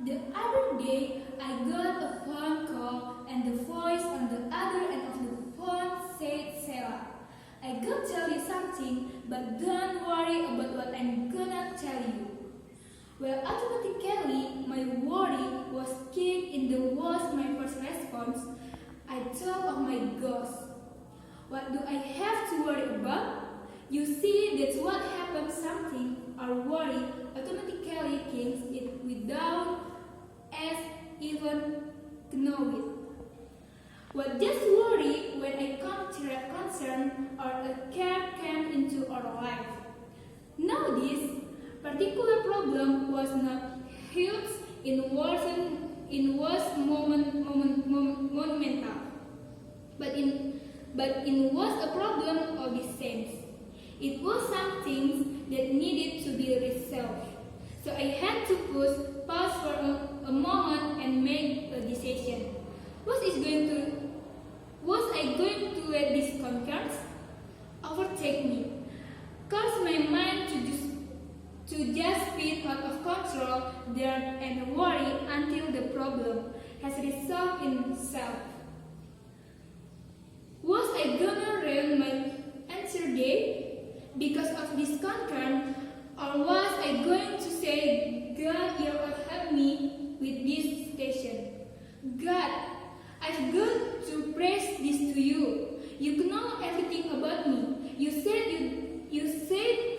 The other day, I got a phone call and the voice on the other end of the phone said, Sela, I gotta tell you something, but don't worry about what I'm gonna tell you. Well, automatically, my worry was kicked in the was my first response. I thought, oh my gosh, what do I have to worry about? You see, that's what happens something, our worry automatically kicks it without us even to know it. What just worry when a concern or a care came into our life. Now this particular problem was not huge in was monumental, but it was a problem of the sense. It was something that needed to be resolved. So I had to pause for a moment and make a decision. Was I going to let these concerns overtake me? Cause my mind to just spin out of control there and worry until the problem has resolved itself. Was I gonna ruin my answer day because of this concern, or was I going to say, God, you will help me with this station? God, I've got to praise this to you. You know everything about me. You said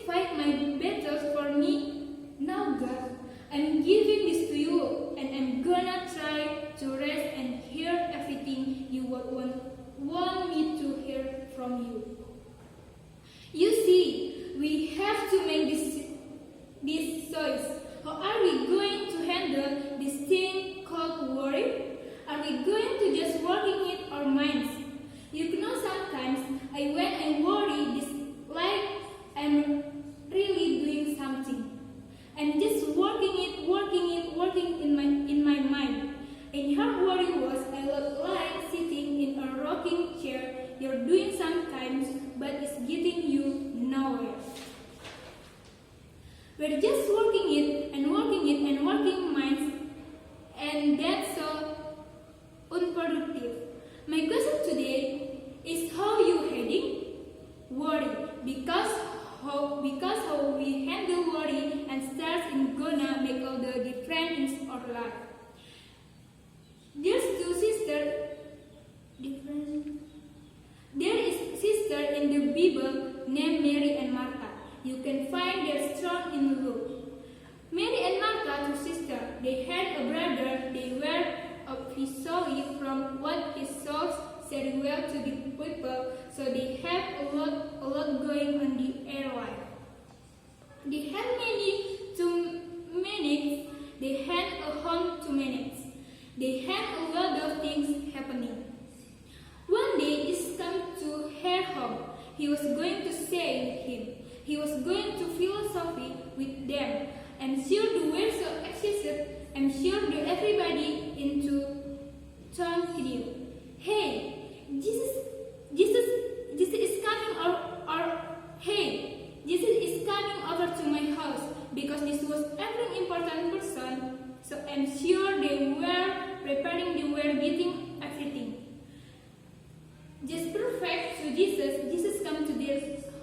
fight my battles for me. Now God, I'm giving this to you and I'm gonna try to rest and hear everything you would want me to hear from you. You see, we have to make this choice. How are we going to handle this thing called worry? Are we going to just working in our minds? You know, sometimes when I worry, this like I'm really doing something. I'm just working in my mind. And her worry was I look like sitting in a rocking chair. You're doing sometimes, but it's getting you nowhere. We're just working minds, and that's so unproductive. My question today is how you heading? Worry, because how we handle worry and stress is gonna make all the difference in our life. There is sister in the Bible named Mary and Martha. You can find their strong in Luke. Mary and Martha, two sisters, they had a brother. They were sorry from what his souls said well to the people, so they have a lot going on the air life. They had They had a home to manage. They had a lot of things happening. One day, Jesus came to her home. He was going to say him. He was going to philosophy with them. I'm sure they were so excited. I'm sure that everybody into town knew. Hey, Jesus is coming Jesus is coming over to my house because this was every important person. So I'm sure they were preparing. They were getting everything just perfect. So Jesus came to their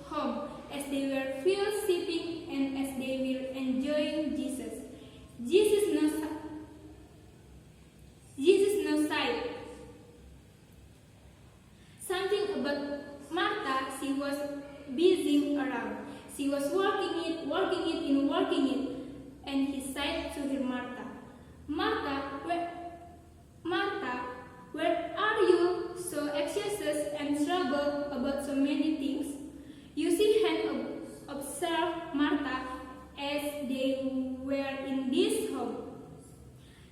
home as they were fellowshipping and as they were enjoying Jesus. Jesus no sight. Something about Martha, she was busy around. She was working it, and he said to her, Martha, where are you so anxious and troubled about so many things? You see, and observe Martha as they were in this home.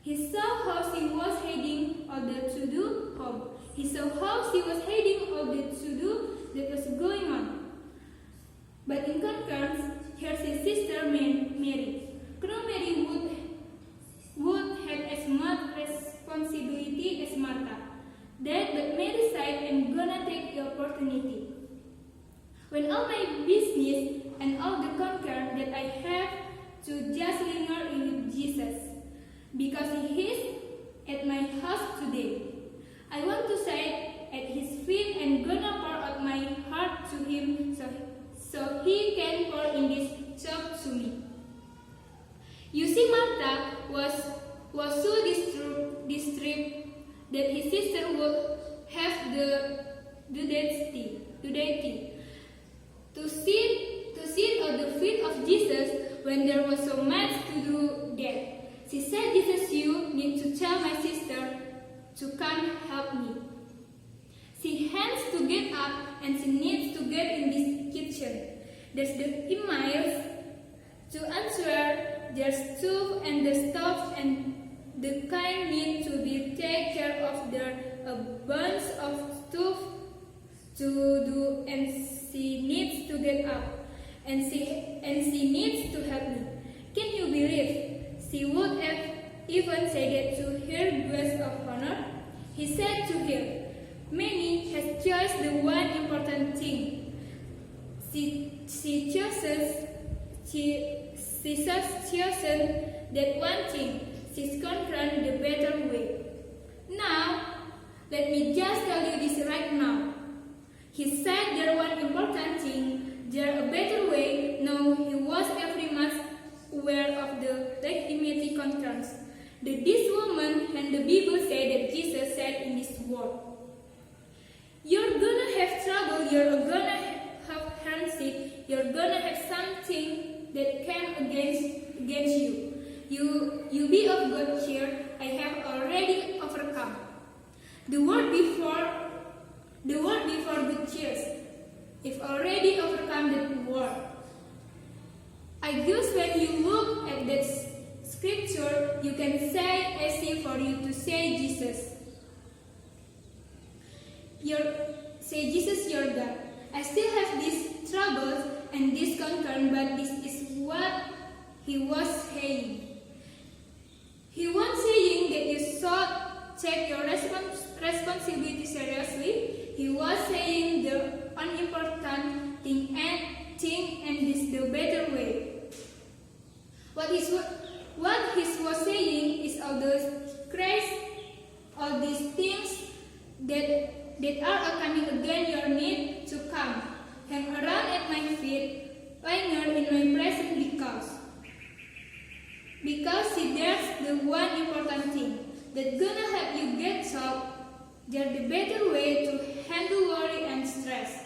He saw how she was heading all the to-do home. He saw how she was heading all the to-do that was going on. But in contrast, here's his sister Mary. Mary would have as much responsibility as Martha. But Mary said, I'm gonna take the opportunity. When all my business and all the concern that I have to just linger with Jesus. because he is at my house today. I want to sit at his feet and gonna pour out my heart to him so he can pour in this cup to me. You see, Martha was so distraught that his sister would have the duty to sit at the feet of Jesus when there was so much to do that. She said, Jesus, you need to tell my sister to come help me. She has to get up and she needs to get in this kitchen. There's the emails to answer, there's stove and the stuff and the kind need to be take care of. There a bunch of stuff to do and she needs to get up and she needs to help me. Can you believe? She would have even said it to her guest of honor. He said to her, Many has chosen the one important thing. She has chosen that one thing. She's conquered the better way. Now, let me just tell you this right now. He said there one important thing, there a better way. No, he was every much aware of the legitimate concerns. This woman and the Bible say that Jesus said in this word, you're gonna have trouble, you're gonna have hardship, you're gonna have something that came against you. You be of good cheer, I have already overcome. The word before good cheers. If already overcome the word. I guess when you look at that scripture, you can say easy for you to say Jesus. Say Jesus, your God. I still have these troubles and this concern, but this is what he was saying. He was saying that you should take your responsibility seriously. He was saying the unimportant thing and this is the better way. What he was saying is all those grace, all these things that are coming again, your need to come, hang around at my feet, linger in my presence because see, that's the one important thing that's gonna help you get solved. They're the better way to handle worry and stress.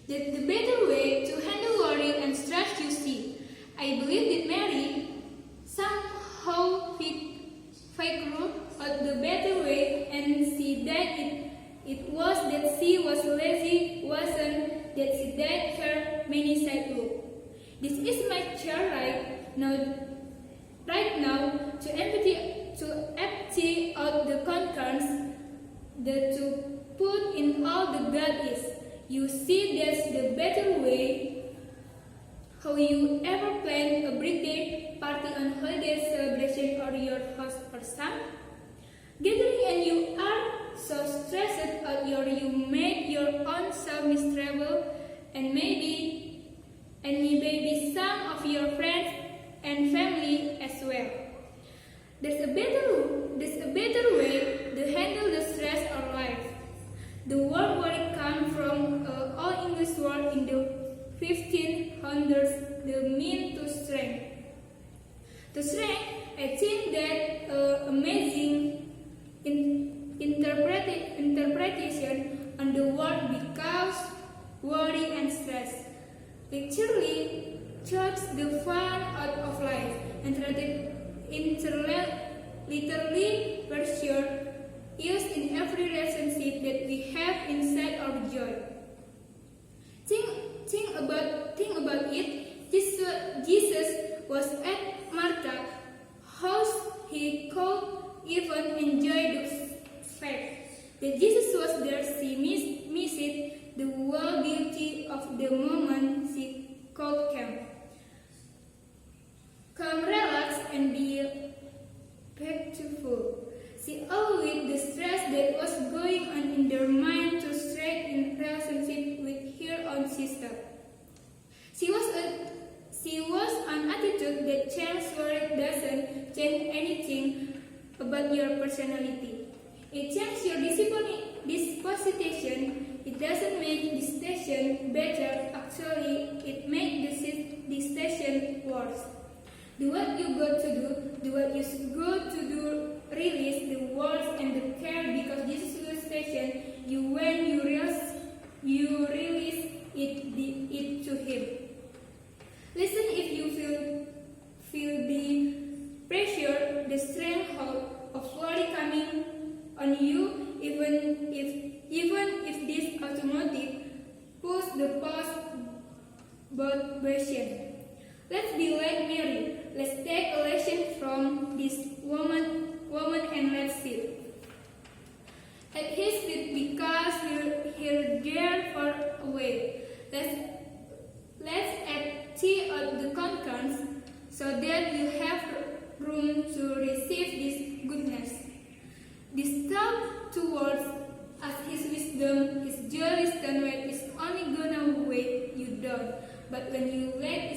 That's the better way to handle worry and stress, you see. I believe that Mary somehow figured out the better way and see that it was that she was lazy, wasn't that she died her many sidewalk. This is my chair right now to empty out the concerns to put in all the God is. You see, that's the better way. How you ever plan a birthday party on holiday celebration or your house or some gathering and you are so stressed out you make your own self miserable and maybe some of your friends and family as well. There's a better way to handle the stress of life. The word worry comes from an Old English word in the 1500s, the mean to strength. To strength, I think that amazing interpretation on the word because worry and stress. Literally, takes the fun out of life and literally version used in every relationship that we have inside our joy. Think about it. Jesus was at Martha's house. He could even enjoy the fact that Jesus was there. She missed the whole beauty of the moment. She could come, relax, and be peaceful. She avoided the stress that was going on in their mind to straight in relationship with her own sister. She was an attitude that chance worry doesn't change anything about your personality. It changes your disposition. It doesn't make the station better. Actually, it makes the station worse. Do what you got to do. Do what you got to do. Release the words and the care because this is the station. When you release it to him. Listen if you feel the pressure, the strength of worry coming on you, even if this automatic push the past version. Let's be like Mary. Let's take a lesson from this woman and let's see. At his feet because he'll dare far away. Let's add tea at the conference so that you have room to receive this goodness. This thought towards as his wisdom, his jolly stand is only gonna weigh you down. But when you let